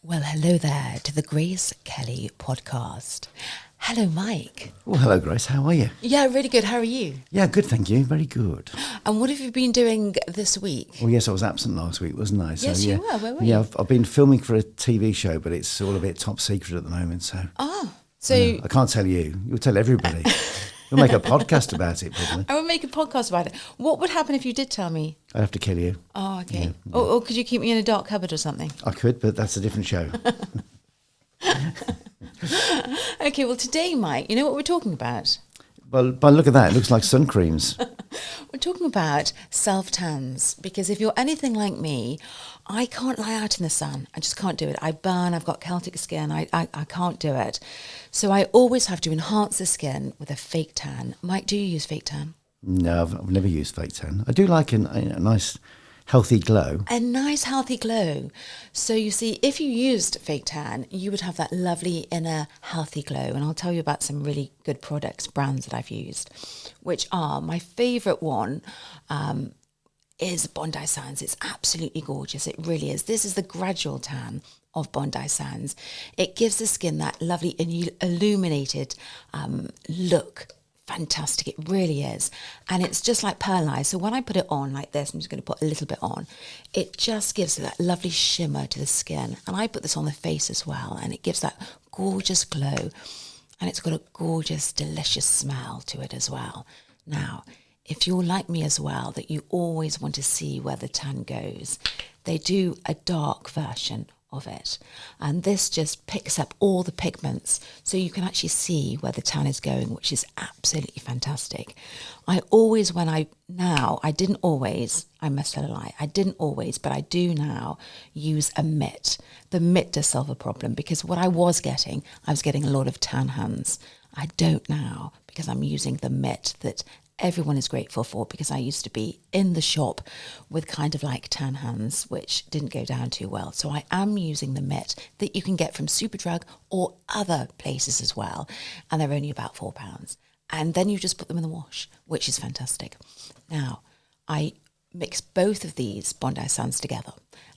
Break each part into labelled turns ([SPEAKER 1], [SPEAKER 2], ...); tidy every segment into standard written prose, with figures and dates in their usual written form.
[SPEAKER 1] Well, hello there to the GraceKelly Podcast. Hello, Mike.
[SPEAKER 2] Well, hello, Grace. How are you?
[SPEAKER 1] Yeah, really good. How are you?
[SPEAKER 2] Yeah, good, thank you. Very good.
[SPEAKER 1] And what have you been doing this week?
[SPEAKER 2] Well, yes, I was absent last week, wasn't I?
[SPEAKER 1] Yes,
[SPEAKER 2] yeah.
[SPEAKER 1] you were. Where were
[SPEAKER 2] Yeah,
[SPEAKER 1] you?
[SPEAKER 2] I've been filming for a TV show, but it's all a bit top secret at the moment, so...
[SPEAKER 1] So
[SPEAKER 2] I can't tell you. You'll tell everybody. We'll make a podcast about it, probably.
[SPEAKER 1] I will make a podcast about it. What would happen if you did tell me?
[SPEAKER 2] I'd have to kill you.
[SPEAKER 1] Oh, okay.
[SPEAKER 2] Yeah.
[SPEAKER 1] Or could you keep me in a dark cupboard or something?
[SPEAKER 2] I could, but that's a different show.
[SPEAKER 1] Okay, well, today, Mike, you know what we're talking about?
[SPEAKER 2] Well, by the look at that, it looks like sun creams.
[SPEAKER 1] We're talking about self-tans, because if you're anything like me, I can't lie out in the sun. I just can't do it. I burn, I've got Celtic skin, I can't do it. So I always have to enhance the skin with a fake tan. Mike, do you use fake tan?
[SPEAKER 2] No, I've never used fake tan. I do like a nice, healthy glow.
[SPEAKER 1] A nice healthy glow. So you see, if you used fake tan, you would have that lovely inner healthy glow. And I'll tell you about some really good products, brands that I've used, which are my favourite one is Bondi Sands. It's absolutely gorgeous. It really is. This is the gradual tan of Bondi Sands. It gives the skin that lovely illuminated look. Fantastic, it really is. And it's just like pearlized. So when I put it on like this, I'm just going to put a little bit on, it just gives that lovely shimmer to the skin. And I put this on the face as well, and it gives that gorgeous glow. And it's got a gorgeous, delicious smell to it as well. Now, if you're like me as well, that you always want to see where the tan goes, they do a dark version of it, and this just picks up all the pigments so you can actually see where the tan is going, which is absolutely fantastic. I didn't always, I must tell a lie, I didn't always, but I do now use a mitt. The mitt does solve a problem, because what I was getting a lot of tan hands. I don't now, because I'm using the mitt that everyone is grateful for, because I used to be in the shop with kind of like tan hands, which didn't go down too well. So I am using the mitt that you can get from Superdrug or other places as well. And they're only about £4. And then you just put them in the wash, which is fantastic. Now, I mix both of these Bondi Sands together.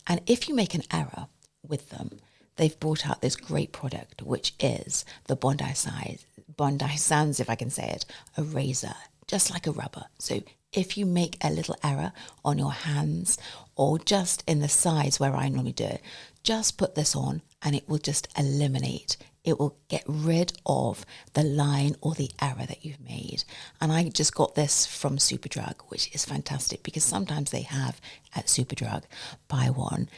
[SPEAKER 1] And if you make an error with them, they've brought out this great product, which is the Bondi Sands, if I can say it, a razor, just like a rubber. So if you make a little error on your hands or just in the sides where I normally do it, just put this on and it will just eliminate. It will get rid of the line or the error that you've made. And I just got this from Superdrug, which is fantastic, because sometimes they have at Superdrug, buy one,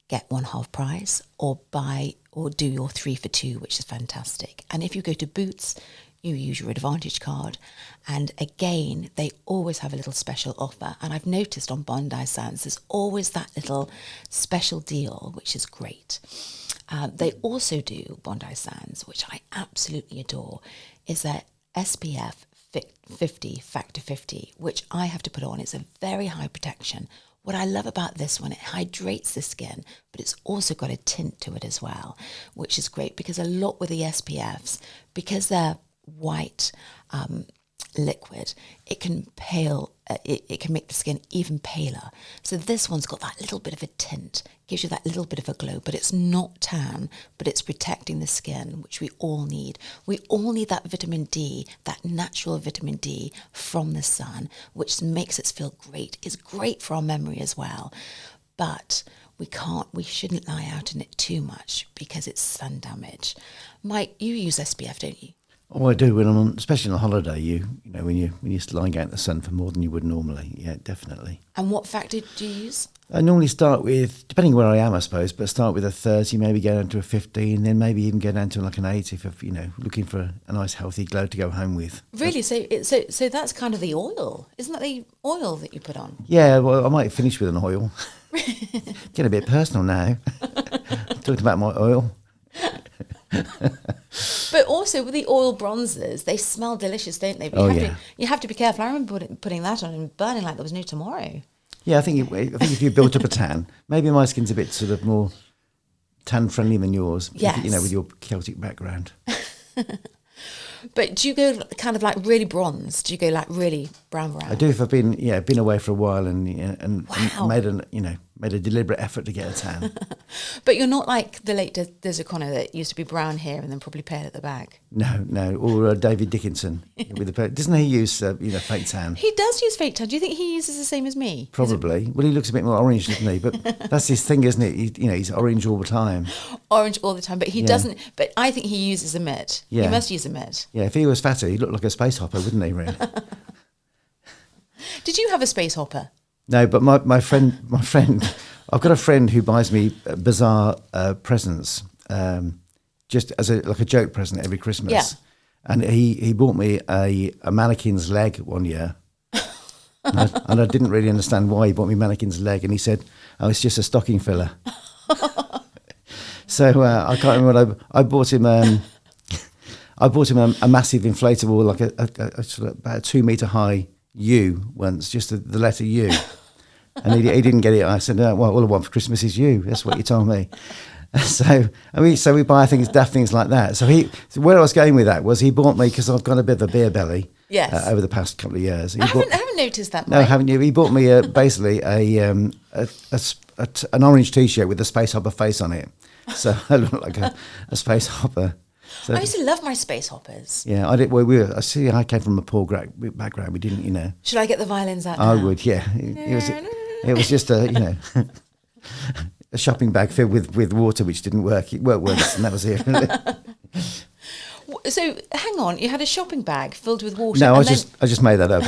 [SPEAKER 1] get one half price, or do your 3 for 2, which is fantastic. And if you go to Boots, you use your Advantage card. And again, they always have a little special offer. And I've noticed on Bondi Sands, there's always that little special deal, which is great. They also do Bondi Sands, which I absolutely adore, is their SPF 50, Factor 50, which I have to put on. It's a very high protection. What I love about this one, it hydrates the skin, but it's also got a tint to it as well, which is great, because a lot with the SPFs, because they're white liquid, it can it can make the skin even paler. So this one's got that little bit of a tint, gives you that little bit of a glow, but it's not tan, but it's protecting the skin, which we all need. We all need that vitamin D, that natural vitamin D from the sun, which makes us feel great. It's great for our memory as well, but we shouldn't lie out in it too much, because it's sun damage. Mike, you use SPF, don't you?
[SPEAKER 2] Oh, I do. When I'm on, especially on a holiday, you know, when you're lying out in the sun for more than you would normally. Yeah, definitely.
[SPEAKER 1] And what factor do you use?
[SPEAKER 2] I normally start with, depending where I am, I suppose, but start with a 30, maybe go down to a 15, then maybe even go down to like an 8 if looking for a nice healthy glow to go home with.
[SPEAKER 1] Really? So that's kind of the oil, isn't that the oil that you put on?
[SPEAKER 2] Yeah, well, I might finish with an oil. Get a bit personal now. Talking about my oil.
[SPEAKER 1] But also with the oil bronzers, they smell delicious, don't they? But you have to be careful. I remember putting that on and burning like there was no tomorrow.
[SPEAKER 2] Yeah, I think if you built up a tan, maybe my skin's a bit sort of more tan friendly than yours.
[SPEAKER 1] Yes.
[SPEAKER 2] With your Celtic background.
[SPEAKER 1] But do you go kind of like really bronze? Do you go like really brown?
[SPEAKER 2] I do if I've been away for a while and
[SPEAKER 1] Wow.
[SPEAKER 2] made a deliberate effort to get a tan.
[SPEAKER 1] But you're not like the late Des O'Connor that used to be brown here and then probably pale at the back.
[SPEAKER 2] No, or David Dickinson doesn't he use fake tan?
[SPEAKER 1] He does use fake tan. Do you think he uses the same as me?
[SPEAKER 2] Probably. Well, he looks a bit more orange, doesn't he? But that's his thing, isn't it? He's orange all the time.
[SPEAKER 1] Orange all the time, but he doesn't. But I think he uses a mitt.
[SPEAKER 2] Yeah.
[SPEAKER 1] He must use a mitt.
[SPEAKER 2] Yeah, if he was fatter, he'd look like a space hopper, wouldn't he? Really?
[SPEAKER 1] Did you have a space hopper?
[SPEAKER 2] No, but my friend, I've got a friend who buys me bizarre presents, just as a joke present every Christmas.
[SPEAKER 1] Yeah.
[SPEAKER 2] And he bought me a mannequin's leg one year. and I didn't really understand why he bought me mannequin's leg. And he said, "Oh, it's just a stocking filler." So I can't remember what I bought him. I bought him a massive inflatable, like a sort of about a 2 meter high U once, just the letter U. And he didn't get it. I said, "Well, all I want for Christmas is you." That's what you told me. So we buy things, daft things like that. So where I was going with that was he bought me, because I've got a bit of a beer belly.
[SPEAKER 1] Yes.
[SPEAKER 2] Over the past couple of years.
[SPEAKER 1] I haven't noticed that.
[SPEAKER 2] No,
[SPEAKER 1] Mike.
[SPEAKER 2] haven't you? He bought me basically an orange T-shirt with a space hopper face on it. So I look like a space hopper. So,
[SPEAKER 1] I used to love my space hoppers.
[SPEAKER 2] yeah, I did. Well, I came from a poor background. We didn't,
[SPEAKER 1] Should I get the violins out
[SPEAKER 2] I
[SPEAKER 1] now?
[SPEAKER 2] would, yeah. It was just a shopping bag filled with water, which didn't work. It worked once, and that was it.
[SPEAKER 1] So hang on, you had a shopping bag filled with water.
[SPEAKER 2] No,
[SPEAKER 1] and
[SPEAKER 2] I just made that up.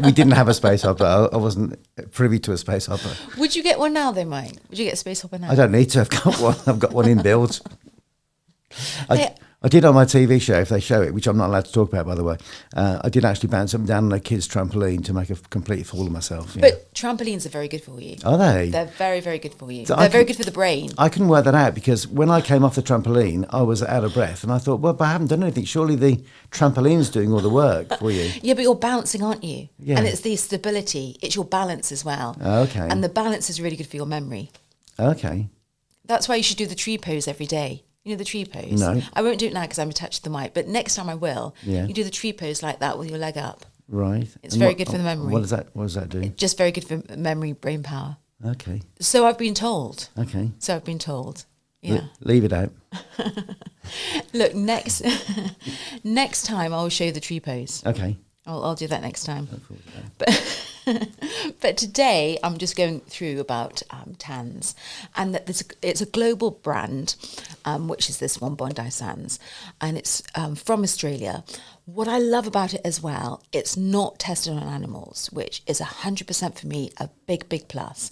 [SPEAKER 2] We didn't have a space hopper. I wasn't privy to a space hopper.
[SPEAKER 1] Would you get one now, though, Mike? Would you get a space hopper now?
[SPEAKER 2] I don't need to. I've got one. I've got one inbuilt.
[SPEAKER 1] They-
[SPEAKER 2] I did on my TV show, if they show it, which I'm not allowed to talk about, by the way. I did actually bounce up and down on a kid's trampoline to make a complete fool of myself. Yeah.
[SPEAKER 1] But trampolines are very good for you.
[SPEAKER 2] Are they?
[SPEAKER 1] They're very, very good for you.
[SPEAKER 2] So
[SPEAKER 1] They're very good for the brain.
[SPEAKER 2] I couldn't work that out, because when I came off the trampoline, I was out of breath. And I thought, well, but I haven't done anything. Surely the trampoline's doing all the work for you.
[SPEAKER 1] Yeah, but you're bouncing, aren't you?
[SPEAKER 2] Yeah.
[SPEAKER 1] And it's the stability. It's your balance as well.
[SPEAKER 2] Okay.
[SPEAKER 1] And the balance is really good for your memory.
[SPEAKER 2] Okay.
[SPEAKER 1] That's why you should do the tree pose every day. You know the tree pose?
[SPEAKER 2] No.
[SPEAKER 1] I won't do it now because I'm attached to the mic, but next time I will.
[SPEAKER 2] Yeah.
[SPEAKER 1] You do the tree pose like that with your leg up.
[SPEAKER 2] Right.
[SPEAKER 1] It's very good for the memory.
[SPEAKER 2] What does that do?
[SPEAKER 1] Just very good for memory, brain power.
[SPEAKER 2] Okay.
[SPEAKER 1] So I've been told.
[SPEAKER 2] Okay.
[SPEAKER 1] Yeah.
[SPEAKER 2] Leave it out.
[SPEAKER 1] Look, next time I'll show you the tree pose.
[SPEAKER 2] Okay.
[SPEAKER 1] I'll do that next time. But today I'm just going through about tans, and that it's a global brand, which is this one, Bondi Sands, and it's from Australia. What I love about it as well, it's not tested on animals, which is 100% for me a big, big plus.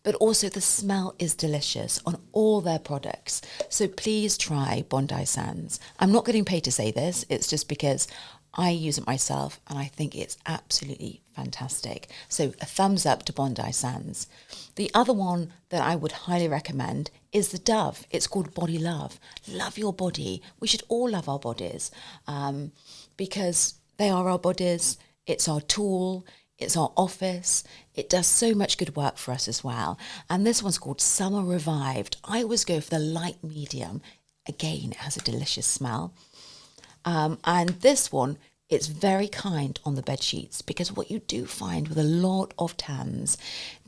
[SPEAKER 1] But also the smell is delicious on all their products. So please try Bondi Sands. I'm not getting paid to say this. It's just because I use it myself and I think it's absolutely fantastic. So a thumbs up to Bondi Sands. The other one that I would highly recommend is the Dove. It's called Body Love. Love your body. We should all love our bodies because they are our bodies. It's our tool. It's our office. It does so much good work for us as well. And this one's called Summer Revived. I always go for the light medium. Again, it has a delicious smell. And this one, it's very kind on the bed sheets, because what you do find with a lot of tans,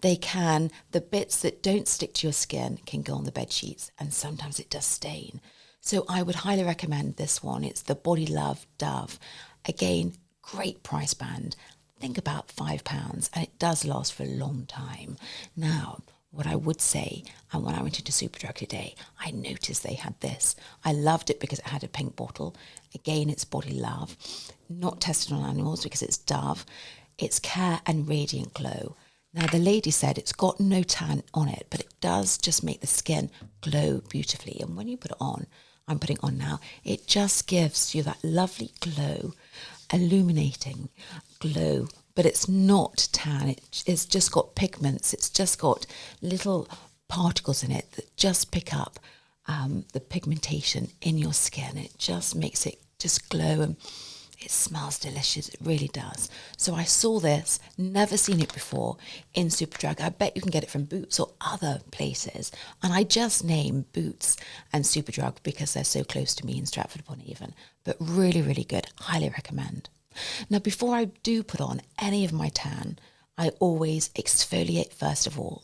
[SPEAKER 1] the bits that don't stick to your skin can go on the bed sheets, and sometimes it does stain. So I would highly recommend this one. It's the Body Love Dove. Again, great price band. Think about £5, and it does last for a long time. Now, what I would say, and when I went into Superdrug today, I noticed they had this. I loved it because it had a pink bottle. Again, it's Body Love. Not tested on animals because it's Dove. It's Care and Radiant Glow. Now, the lady said it's got no tan on it, but it does just make the skin glow beautifully. And when you put it on, I'm putting it on now, it just gives you that lovely glow, illuminating glow. But it's not tan. It's just got pigments. It's just got little particles in it that just pick up the pigmentation in your skin. It just makes it just glow, and It smells delicious. It really does. So I saw this, never seen it before in Superdrug. I bet you can get it from Boots or other places. And I just name Boots and Superdrug because they're so close to me in Stratford-upon-Avon. But really, really good. Highly recommend. Now, before I do put on any of my tan, I always exfoliate first of all.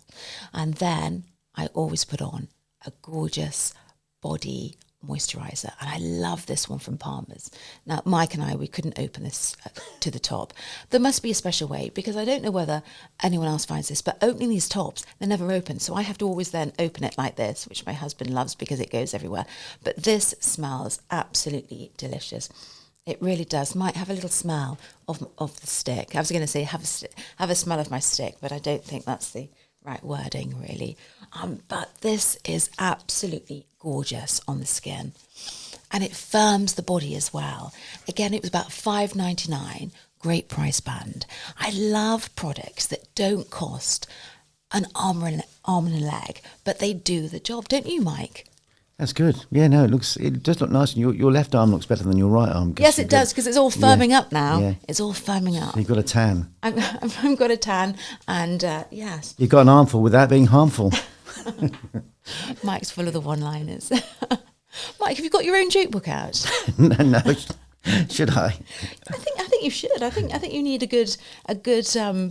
[SPEAKER 1] And then I always put on a gorgeous body moisturizer, and I love this one from Palmer's. Now, Mike and I, we couldn't open this to the top. There must be a special way, because I don't know whether anyone else finds this, but opening these tops, they're never open. So I have to always then open it like this, which my husband loves because it goes everywhere. But this smells absolutely delicious. It really does. Might have a little smell of the stick. I was going to say have a smell of my stick, but I don't think that's the right wording, really. But this is absolutely gorgeous on the skin, and it firms the body as well. Again, it was about $5.99, great price band. I love products that don't cost an arm and a leg, but they do the job, don't you, Mike?
[SPEAKER 2] That's good. Yeah, no, it does look nice, and your left arm looks better than your right arm.
[SPEAKER 1] Yes, it does, because it's all firming up now.
[SPEAKER 2] Yeah.
[SPEAKER 1] It's all firming up.
[SPEAKER 2] So you've got a tan.
[SPEAKER 1] I've got a tan, and yes.
[SPEAKER 2] You've got an armful without being harmful.
[SPEAKER 1] Mike's full of the one-liners. Mike, have you got your own joke book out?
[SPEAKER 2] No. Should I?
[SPEAKER 1] I think you should. I think you need a good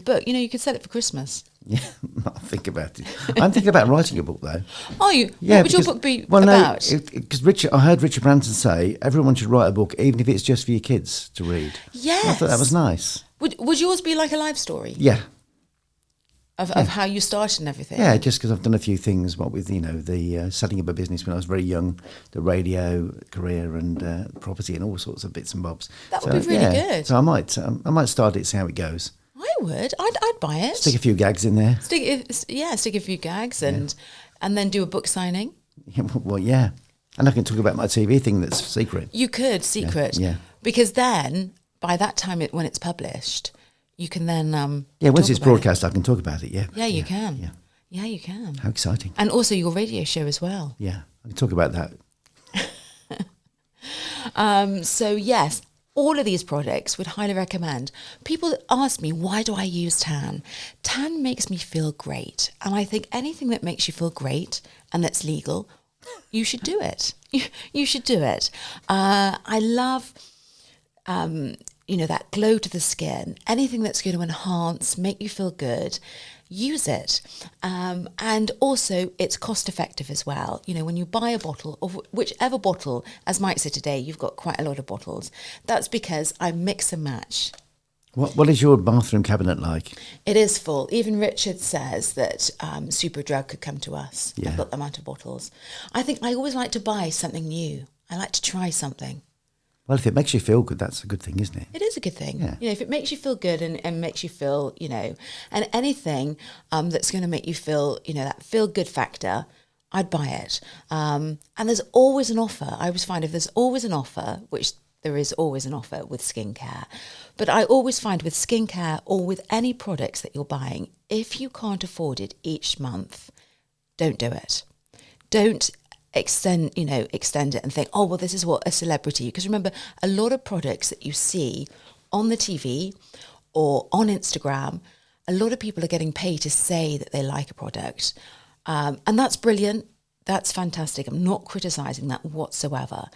[SPEAKER 1] book. You could sell it for Christmas.
[SPEAKER 2] Yeah, I'll think about it. I'm thinking about writing a book, though.
[SPEAKER 1] Are you?
[SPEAKER 2] Yeah,
[SPEAKER 1] what would your book be about?
[SPEAKER 2] Because I heard Richard Branson say everyone should write a book, even if it's just for your kids to read.
[SPEAKER 1] Yes.
[SPEAKER 2] And I thought that was nice.
[SPEAKER 1] Would yours be like a life story?
[SPEAKER 2] Yeah.
[SPEAKER 1] Of how you started and everything?
[SPEAKER 2] Yeah, just because I've done a few things, with, the setting up a business when I was very young, the radio career and property and all sorts of bits and bobs.
[SPEAKER 1] That would be really good.
[SPEAKER 2] So I might start it, see how it goes.
[SPEAKER 1] I would. I'd buy it.
[SPEAKER 2] Stick a few gags in there.
[SPEAKER 1] Stick a few gags and then do a book signing.
[SPEAKER 2] Well, yeah. And I can talk about my TV thing that's secret.
[SPEAKER 1] You could, secret.
[SPEAKER 2] Yeah.
[SPEAKER 1] Because then, by that time when it's published, you can then
[SPEAKER 2] once it's broadcast, I can talk about it, yeah.
[SPEAKER 1] Yeah, you can.
[SPEAKER 2] Yeah.
[SPEAKER 1] Yeah, you can.
[SPEAKER 2] How exciting.
[SPEAKER 1] And also your radio show as well.
[SPEAKER 2] Yeah, I can talk about that.
[SPEAKER 1] So yes, all of these products would highly recommend. People ask me, why do I use tan? Tan makes me feel great. And I think anything that makes you feel great and that's legal, you should do it. You should do it. I love, that glow to the skin. Anything that's going to enhance, make you feel good, use it. And also it's cost effective as well. When you buy a bottle of whichever bottle, as Mike said today, you've got quite a lot of bottles. That's because I mix and match.
[SPEAKER 2] What is your bathroom cabinet like?
[SPEAKER 1] It is full. Even Richard says that Superdrug could come to us.
[SPEAKER 2] Yeah.
[SPEAKER 1] I've got them out of bottles. I think I always like to buy something new. I like to try something.
[SPEAKER 2] Well, if it makes you feel good, that's a good thing, isn't it?
[SPEAKER 1] It is a good thing.
[SPEAKER 2] Yeah.
[SPEAKER 1] If it makes you feel good and makes you feel, and anything that's going to make you feel, that feel good factor, I'd buy it. And there's always an offer. I always find if there's always an offer, which there is always an offer with skincare, but I always find with skincare or with any products that you're buying, if you can't afford it each month, don't do it. Don't extend it and think, oh, well, this is what a celebrity, because remember, a lot of products that you see on the TV or on Instagram, a lot of people are getting paid to say that they like a product. And that's brilliant. That's fantastic. I'm not criticizing that whatsoever.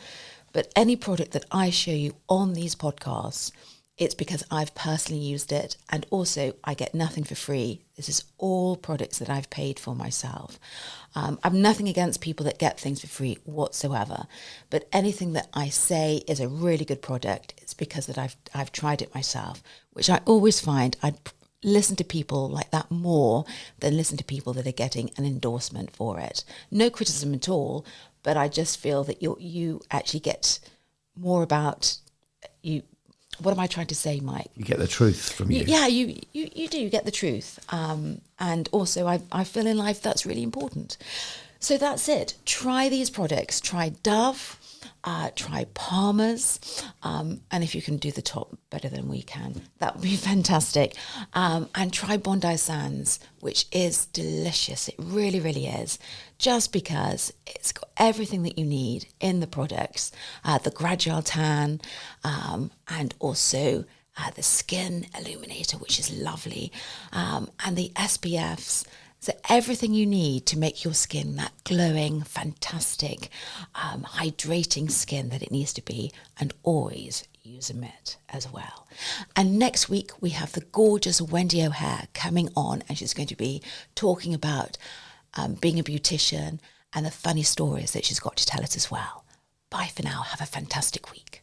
[SPEAKER 1] But any product that I show you on these podcasts, it's because I've personally used it, and also I get nothing for free. This is all products that I've paid for myself. I'm nothing against people that get things for free whatsoever, but anything that I say is a really good product, it's because that I've tried it myself, which I always find I'd listen to people like that more than listen to people that are getting an endorsement for it. No criticism at all, but I just feel that you actually get more about you. What am I trying to say, Mike?
[SPEAKER 2] You get the truth from you.
[SPEAKER 1] Yeah, you do. You get the truth. And also, I feel in life that's really important. So that's it. Try these products. Try Dove. try Palmer's. And if you can do the top better than we can, that would be fantastic. And try Bondi Sands, which is delicious. It really, really is. Just because it's got everything that you need in the products. The Gradual Tan, and also the Skin Illuminator, which is lovely. And the SPFs. So everything you need to make your skin that glowing, fantastic, hydrating skin that it needs to be, and always use a mitt as well. And next week we have the gorgeous Wendy O'Hare coming on, and she's going to be talking about being a beautician and the funny stories that she's got to tell us as well. Bye for now. Have a fantastic week.